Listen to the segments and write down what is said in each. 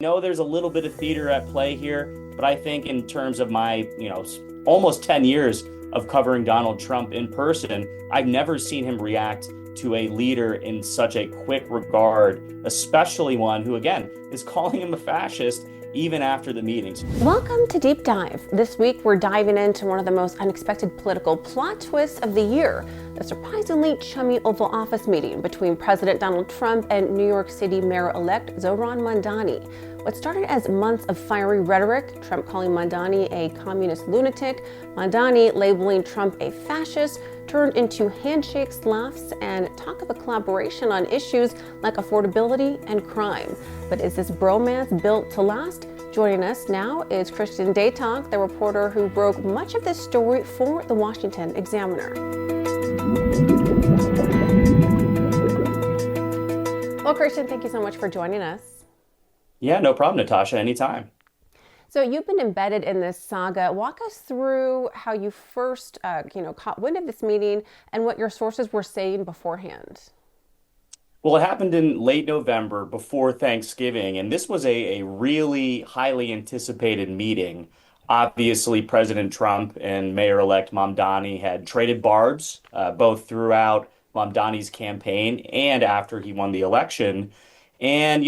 Know there's a little bit of theater at play here, but I think in terms of my, almost 10 years of covering Donald Trump in person, I've never seen him react to a leader in such a quick regard, especially one who, again, is calling him a fascist even after the meetings. Welcome to Deep Dive. This week, we're diving into one of the most unexpected political plot twists of the year, the surprisingly chummy Oval Office meeting between President Donald Trump and New York City Mayor-elect Zohran Mamdani. What started as months of fiery rhetoric, Trump calling Mamdani a communist lunatic, Mamdani labeling Trump a fascist, turned into handshakes, laughs, and talk of a collaboration on issues like affordability and crime. But is this bromance built to last? Joining us now is Christian Datoc, the reporter who broke much of this story for the Washington Examiner. Well, Christian, thank you so much for joining us. Yeah, no problem, Natasha, anytime. So you've been embedded in this saga. Walk us through how you first, caught wind of this meeting and what your sources were saying beforehand. Well, it happened in late November before Thanksgiving, and this was a really highly anticipated meeting. Obviously, President Trump and Mayor-elect Mamdani had traded barbs, both throughout Mamdani's campaign and after he won the election. And,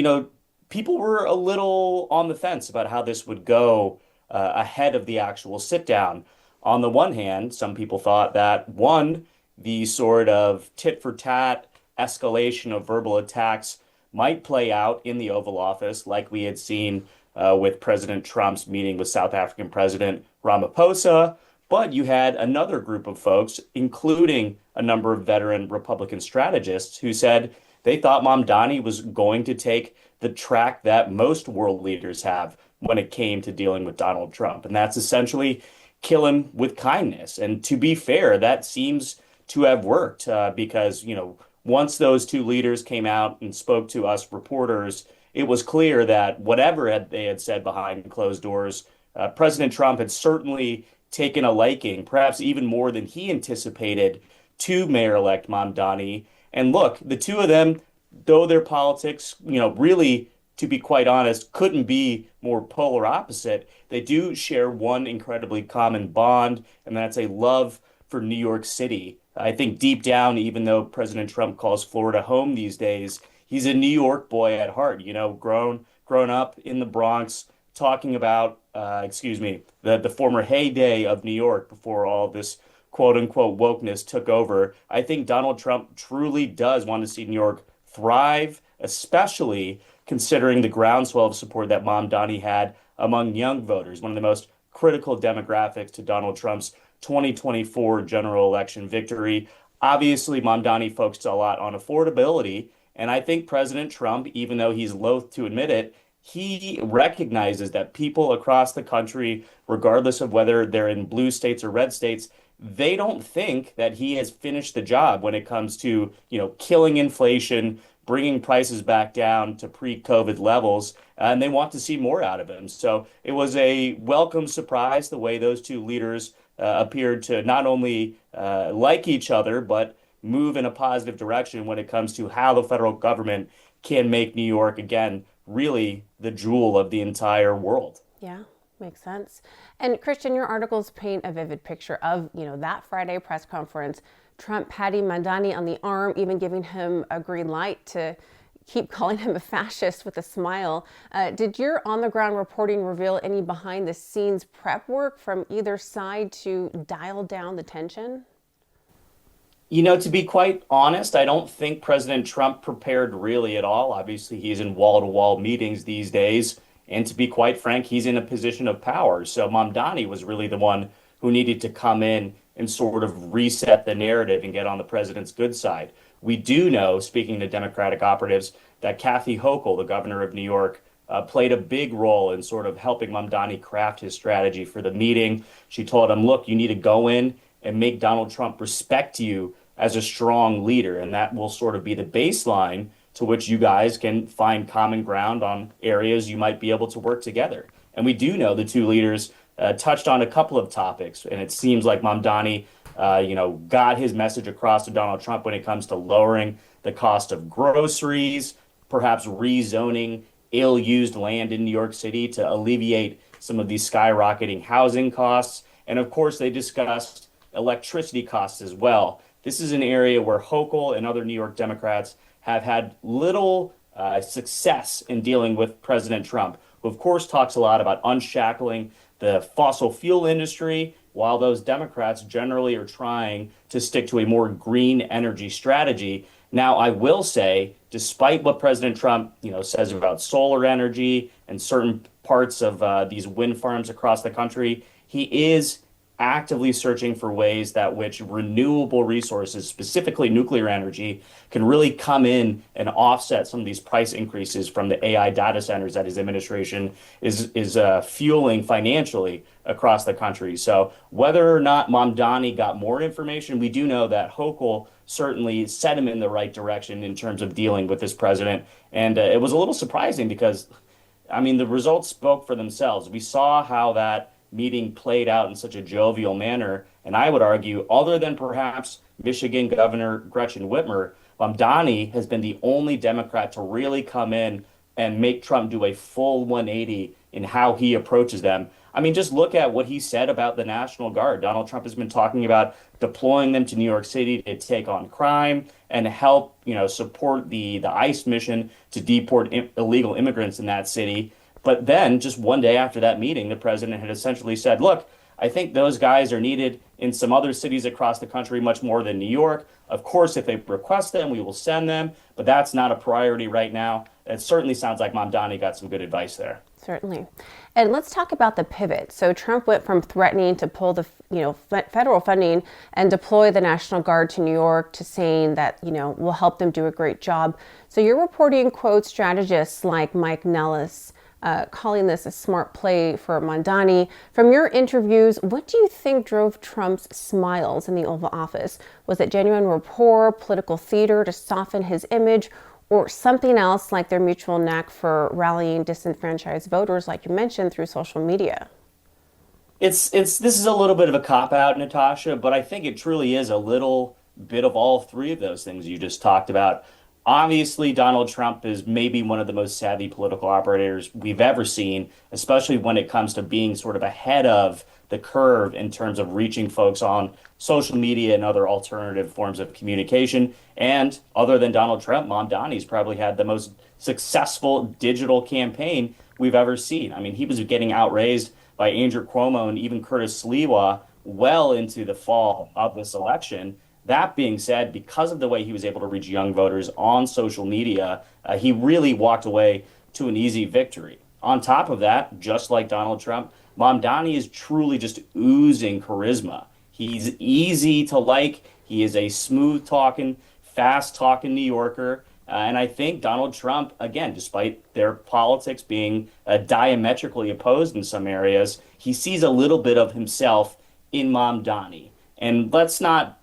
people were a little on the fence about how this would go ahead of the actual sit down. On the one hand, some people thought that one, the sort of tit for tat escalation of verbal attacks might play out in the Oval Office, like we had seen with President Trump's meeting with South African President Ramaphosa. But you had another group of folks, including a number of veteran Republican strategists, who said they thought Mamdani was going to take the track that most world leaders have when it came to dealing with Donald Trump. And that's essentially kill him with kindness. And to be fair, that seems to have worked because, once those two leaders came out and spoke to us reporters, it was clear that whatever they had said behind closed doors, President Trump had certainly taken a liking, perhaps even more than he anticipated, to Mayor-elect Mamdani. And look, the two of them, though their politics, really, to be quite honest, couldn't be more polar opposite, they do share one incredibly common bond, and that's a love for New York City. I think deep down, even though President Trump calls Florida home these days, he's a New York boy at heart, grown up in the Bronx, talking about, the former heyday of New York before all this quote unquote wokeness took over. I think Donald Trump truly does want to see New York thrive, especially considering the groundswell of support that Mamdani had among young voters, one of the most critical demographics to Donald Trump's 2024 general election victory. Obviously, Mamdani focused a lot on affordability, and I think President Trump, even though he's loath to admit it, he recognizes that people across the country, regardless of whether they're in blue states or red states, they don't think that he has finished the job when it comes to, killing inflation, bringing prices back down to pre-COVID levels, and they want to see more out of him. So it was a welcome surprise the way those two leaders appeared to not only like each other, but move in a positive direction when it comes to how the federal government can make New York, again, really the jewel of the entire world. Yeah. Makes sense. And Christian, your articles paint a vivid picture of, that Friday press conference, Trump patting Mamdani on the arm, even giving him a green light to keep calling him a fascist with a smile. Did your on-the-ground reporting reveal any behind-the-scenes prep work from either side to dial down the tension? To be quite honest, I don't think President Trump prepared really at all. Obviously, he's in wall-to-wall meetings these days. And to be quite frank, he's in a position of power. So Mamdani was really the one who needed to come in and sort of reset the narrative and get on the president's good side. We do know, speaking to Democratic operatives, that Kathy Hochul, the governor of New York, played a big role in sort of helping Mamdani craft his strategy for the meeting. She told him, look, you need to go in and make Donald Trump respect you as a strong leader. And that will sort of be the baseline to which you guys can find common ground on areas you might be able to work together. And we do know the two leaders touched on a couple of topics, and it seems like Mamdani, got his message across to Donald Trump when it comes to lowering the cost of groceries, perhaps rezoning ill-used land in New York City to alleviate some of these skyrocketing housing costs. And of course, they discussed electricity costs as well. This is an area where Hochul and other New York Democrats have had little success in dealing with President Trump, who, of course, talks a lot about unshackling the fossil fuel industry, while those Democrats generally are trying to stick to a more green energy strategy. Now, I will say, despite what President Trump, says about solar energy and certain parts of these wind farms across the country, he is actively searching for ways that which renewable resources, specifically nuclear energy, can really come in and offset some of these price increases from the AI data centers that his administration is fueling financially across the country. So whether or not Mamdani got more information, we do know that Hochul certainly set him in the right direction in terms of dealing with this president. And it was a little surprising because, I mean, the results spoke for themselves. We saw how that meeting played out in such a jovial manner. And I would argue, other than perhaps Michigan Governor Gretchen Whitmer, Mamdani has been the only Democrat to really come in and make Trump do a full 180 in how he approaches them. I mean, just look at what he said about the National Guard. Donald Trump has been talking about deploying them to New York City to take on crime and help, support the ICE mission to deport illegal immigrants in that city. But then, just one day after that meeting, the president had essentially said, look, I think those guys are needed in some other cities across the country much more than New York. Of course, if they request them, we will send them, but that's not a priority right now. It certainly sounds like Mamdani got some good advice there. Certainly. And let's talk about the pivot. So Trump went from threatening to pull the federal funding and deploy the National Guard to New York to saying that, we'll help them do a great job. So you're reporting, quote, strategists like Mike Nellis calling this a smart play for Mamdani. From your interviews, what do you think drove Trump's smiles in the Oval Office? Was it genuine rapport, political theater to soften his image, or something else like their mutual knack for rallying disenfranchised voters, like you mentioned, through social media? This is a little bit of a cop out, Natasha, but I think it truly is a little bit of all three of those things you just talked about. Obviously, Donald Trump is maybe one of the most savvy political operators we've ever seen, especially when it comes to being sort of ahead of the curve in terms of reaching folks on social media and other alternative forms of communication. And other than Donald Trump, Mamdani's probably had the most successful digital campaign we've ever seen. I mean, he was getting outraised by Andrew Cuomo and even Curtis Sliwa well into the fall of this election. That being said, because of the way he was able to reach young voters on social media, he really walked away to an easy victory. On top of that, just like Donald Trump, Mamdani is truly just oozing charisma. He's easy to like. He is a smooth talking, fast talking New Yorker. And I think Donald Trump, again, despite their politics being diametrically opposed in some areas, he sees a little bit of himself in Mamdani. And let's not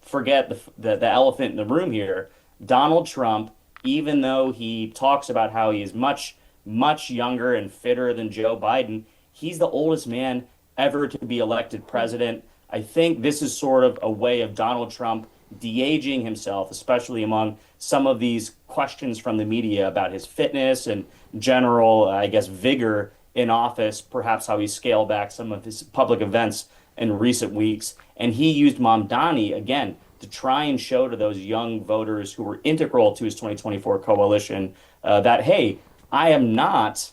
forget the elephant in the room here. Donald Trump, even though he talks about how he is much, much younger and fitter than Joe Biden, he's the oldest man ever to be elected president. I think this is sort of a way of Donald Trump de-aging himself, especially among some of these questions from the media about his fitness and general, I guess, vigor in office, perhaps how he scaled back some of his public events in recent weeks. And he used Mamdani, again, to try and show to those young voters who were integral to his 2024 coalition that, hey, I am not,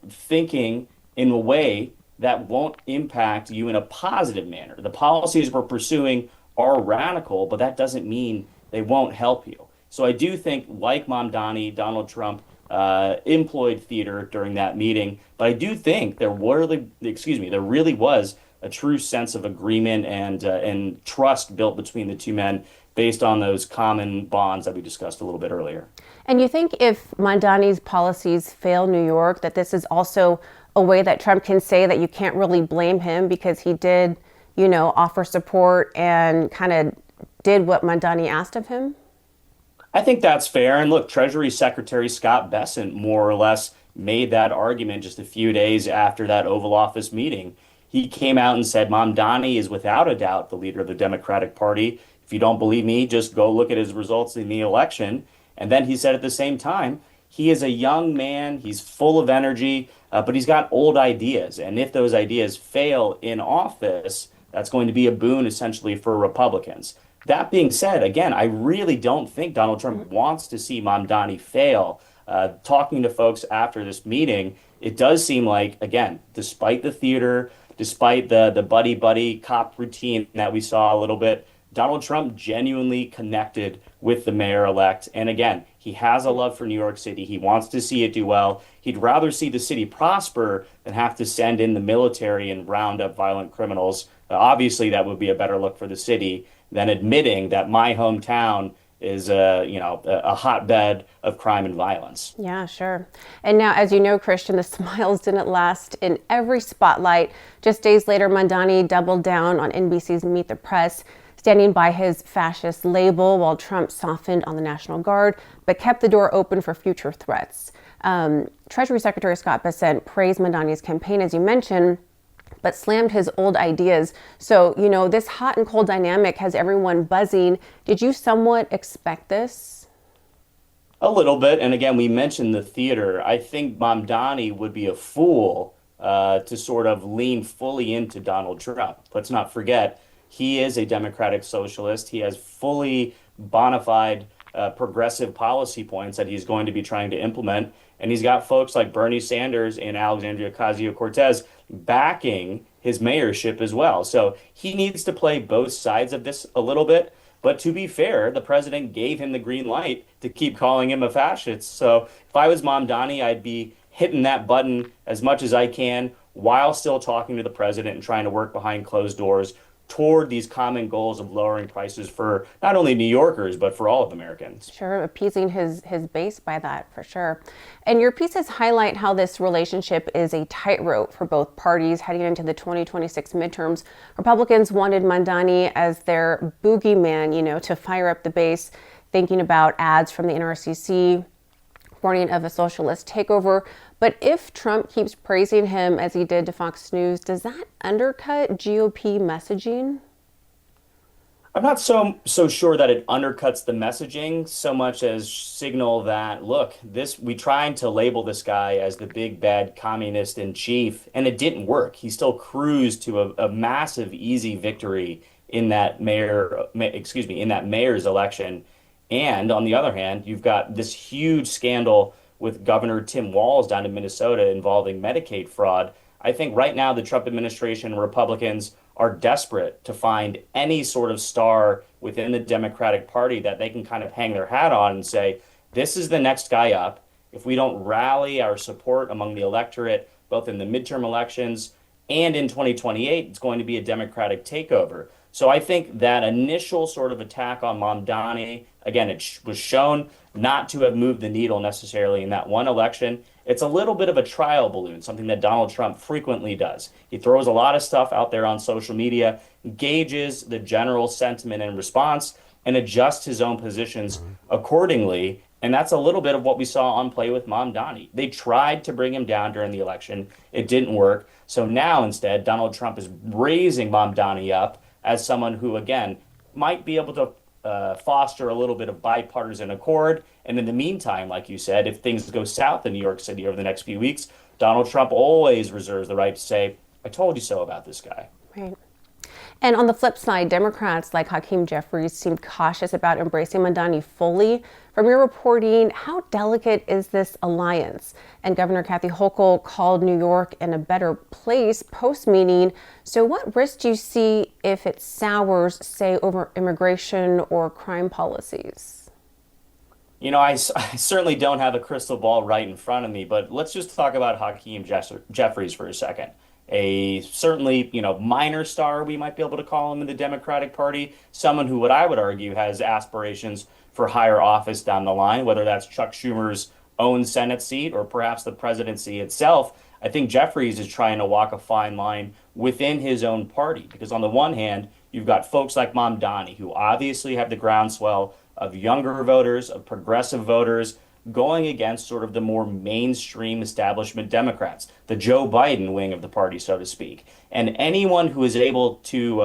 thinking in a way that won't impact you in a positive manner. The policies we're pursuing are radical, but that doesn't mean they won't help you. So I do think, like Mamdani, Donald Trump employed theater during that meeting, but I do think there really was a true sense of agreement and trust built between the two men based on those common bonds that we discussed a little bit earlier. And you think if Mamdani's policies fail New York, that this is also a way that Trump can say that you can't really blame him because he did, offer support and kind of did what Mamdani asked of him? I think that's fair. And look, Treasury Secretary Scott Bessent more or less made that argument just a few days after that Oval Office meeting. He came out and said Mamdani is without a doubt the leader of the Democratic Party. If you don't believe me, just go look at his results in the election. And then he said at the same time, he is a young man. He's full of energy, but he's got old ideas. And if those ideas fail in office, that's going to be a boon essentially for Republicans. That being said, again, I really don't think Donald Trump wants to see Mamdani fail. Talking to folks after this meeting, it does seem like, again, despite the theater, despite the buddy buddy cop routine that we saw a little bit, Donald Trump genuinely connected with the mayor-elect. And again, he has a love for New York City. He wants to see it do well. He'd rather see the city prosper than have to send in the military and round up violent criminals. Obviously, that would be a better look for the city than admitting that my hometown is a hotbed of crime and violence. Yeah, sure. And now, as you know, Christian, the smiles didn't last in every spotlight. Just days later, Mamdani doubled down on NBC's Meet the Press, standing by his fascist label while Trump softened on the National Guard, but kept the door open for future threats. Treasury Secretary Scott Bessent praised Mamdani's campaign, as you mentioned, but slammed his old ideas. So, this hot and cold dynamic has everyone buzzing. Did you somewhat expect this? A little bit. And again, we mentioned the theater. I think Mamdani would be a fool to sort of lean fully into Donald Trump. Let's not forget, he is a democratic socialist. He has fully bona fide progressive policy points that he's going to be trying to implement. And he's got folks like Bernie Sanders and Alexandria Ocasio-Cortez backing his mayorship as well. So he needs to play both sides of this a little bit. But to be fair, the president gave him the green light to keep calling him a fascist. So if I was Mamdani, I'd be hitting that button as much as I can while still talking to the president and trying to work behind closed doors toward these common goals of lowering prices for not only New Yorkers, but for all of Americans. Sure, appeasing his base by that, for sure. And your pieces highlight how this relationship is a tightrope for both parties heading into the 2026 midterms. Republicans wanted Mamdani as their boogeyman, to fire up the base, thinking about ads from the NRCC, warning of a socialist takeover. But if Trump keeps praising him as he did to Fox News, does that undercut GOP messaging? I'm not so sure that it undercuts the messaging so much as signal that, look, this we tried to label this guy as the big bad communist in chief, and it didn't work. He still cruised to a massive, easy victory in that in that mayor's election. And on the other hand, you've got this huge scandal with Governor Tim Walz down in Minnesota involving Medicaid fraud. I think right now the Trump administration and Republicans are desperate to find any sort of star within the Democratic Party that they can kind of hang their hat on and say, this is the next guy up. If we don't rally our support among the electorate, both in the midterm elections and in 2028, it's going to be a Democratic takeover. So I think that initial sort of attack on Mamdani, again, it was shown not to have moved the needle necessarily in that one election. It's a little bit of a trial balloon, something that Donald Trump frequently does. He throws a lot of stuff out there on social media, gauges the general sentiment and response, and adjusts his own positions accordingly. And that's a little bit of what we saw on play with Mamdani. They tried to bring him down during the election. It didn't work. So now instead, Donald Trump is raising Mamdani up as someone who, again, might be able to foster a little bit of bipartisan accord. And in the meantime, like you said, if things go south in New York City over the next few weeks, Donald Trump always reserves the right to say, I told you so about this guy. Right. And on the flip side, Democrats like Hakeem Jeffries seem cautious about embracing Mamdani fully. From your reporting, how delicate is this alliance? And Governor Kathy Hochul called New York in a better place post-meeting. So what risks do you see if it sours, say, over immigration or crime policies? I certainly don't have a crystal ball right in front of me, but let's just talk about Hakeem Jeffries for a second. A certainly, minor star, we might be able to call him in the Democratic Party, someone who, what I would argue, has aspirations for higher office down the line, whether that's Chuck Schumer's own Senate seat or perhaps the presidency itself. I think Jeffries is trying to walk a fine line within his own party, because on the one hand, you've got folks like Mamdani, who obviously have the groundswell of younger voters, of progressive voters, going against sort of the more mainstream establishment Democrats, the Joe Biden wing of the party, so to speak. And anyone who is able to,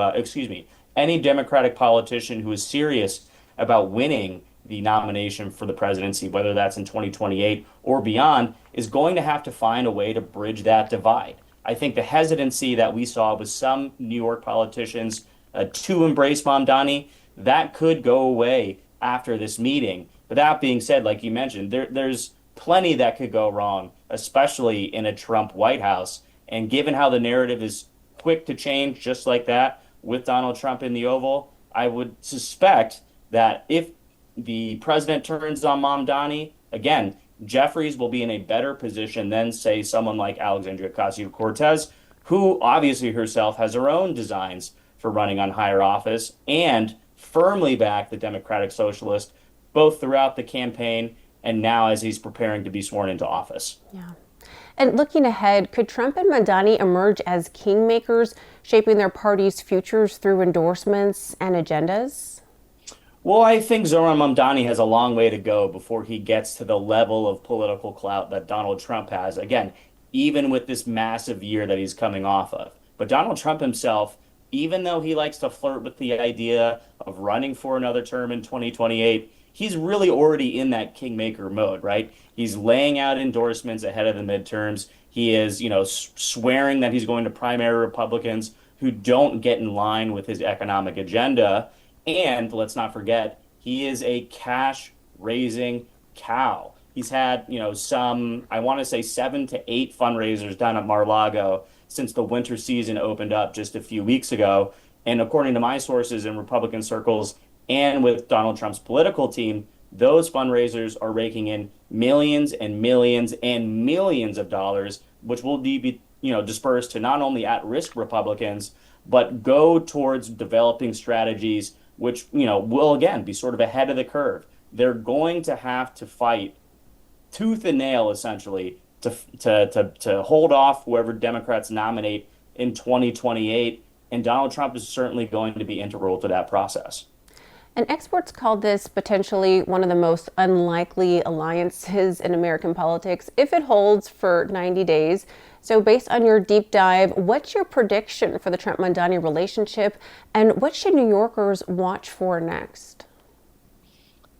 any Democratic politician who is serious about winning the nomination for the presidency, whether that's in 2028 or beyond, is going to have to find a way to bridge that divide. I think the hesitancy that we saw with some New York politicians to embrace Mamdani, that could go away after this meeting. But that being said, like you mentioned, there's plenty that could go wrong, especially in a Trump White House. And given how the narrative is quick to change just like that with Donald Trump in the Oval, I would suspect that if the president turns on Mamdani, again, Jeffries will be in a better position than, say, someone like Alexandria Ocasio-Cortez, who obviously herself has her own designs for running on higher office and firmly backed the Democratic Socialist both throughout the campaign and now as he's preparing to be sworn into office. Yeah. And looking ahead, could Trump and Mamdani emerge as kingmakers, shaping their party's futures through endorsements and agendas? Well, I think Zohran Mamdani has a long way to go before he gets to the level of political clout that Donald Trump has. Again, even with this massive year that he's coming off of. But Donald Trump himself, even though he likes to flirt with the idea of running for another term in 2028, he's really already in that kingmaker mode, right? He's laying out endorsements ahead of the midterms. He is, swearing that he's going to primary Republicans who don't get in line with his economic agenda. And let's not forget, he is a cash raising cow. He's had, some, I want to say 7 to 8 fundraisers down at Mar-a-Lago since the winter season opened up just a few weeks ago. And according to my sources in Republican circles and with Donald Trump's political team, those fundraisers are raking in millions and millions and millions of dollars, which will be, dispersed to not only at-risk Republicans, but go towards developing strategies which, will again be sort of ahead of the curve. They're going to have to fight tooth and nail, essentially, to hold off whoever Democrats nominate in 2028. And Donald Trump is certainly going to be integral to that process. And experts call this potentially one of the most unlikely alliances in American politics if it holds for 90 days. So based on your deep dive, what's your prediction for the Trump-Mamdani relationship, and what should New Yorkers watch for next?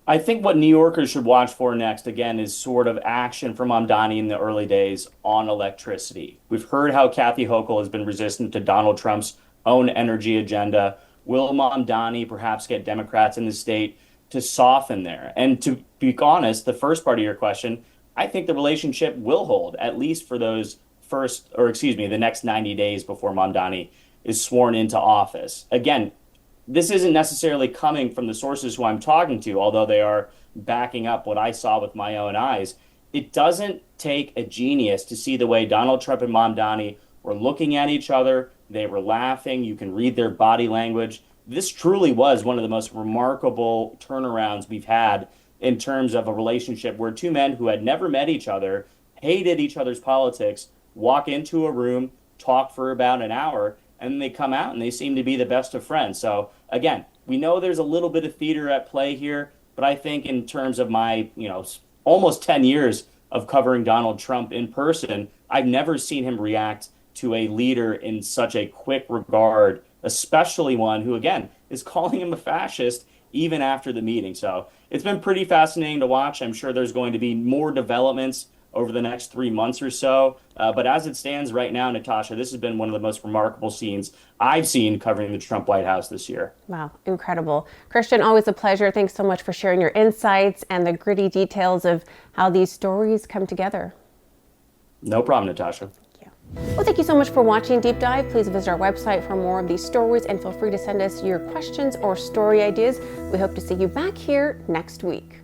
I think what New Yorkers should watch for next, again, is sort of action from Mamdani in the early days on electricity. We've heard how Kathy Hochul has been resistant to Donald Trump's own energy agenda. Will Mamdani perhaps get Democrats in the state to soften there? And to be honest, the first part of your question, I think the relationship will hold, at least for those the next 90 days before Mamdani is sworn into office. Again, this isn't necessarily coming from the sources who I'm talking to, although they are backing up what I saw with my own eyes. It doesn't take a genius to see the way Donald Trump and Mamdani were looking at each other. They were laughing. You can read their body language. This truly was one of the most remarkable turnarounds we've had in terms of a relationship where two men who had never met each other, hated each other's politics, walk into a room, talk for about an hour, and then they come out and they seem to be the best of friends. So again, we know there's a little bit of theater at play here, but I think in terms of my, almost 10 years of covering Donald Trump in person, I've never seen him react to a leader in such a quick regard, especially one who, again, is calling him a fascist even after the meeting. So it's been pretty fascinating to watch. I'm sure there's going to be more developments over the next 3 months or so. But as it stands right now, Natasha, this has been one of the most remarkable scenes I've seen covering the Trump White House this year. Wow, incredible. Christian, always a pleasure. Thanks so much for sharing your insights and the gritty details of how these stories come together. No problem, Natasha. Well, thank you so much for watching Deep Dive. Please visit our website for more of these stories and feel free to send us your questions or story ideas. We hope to see you back here next week.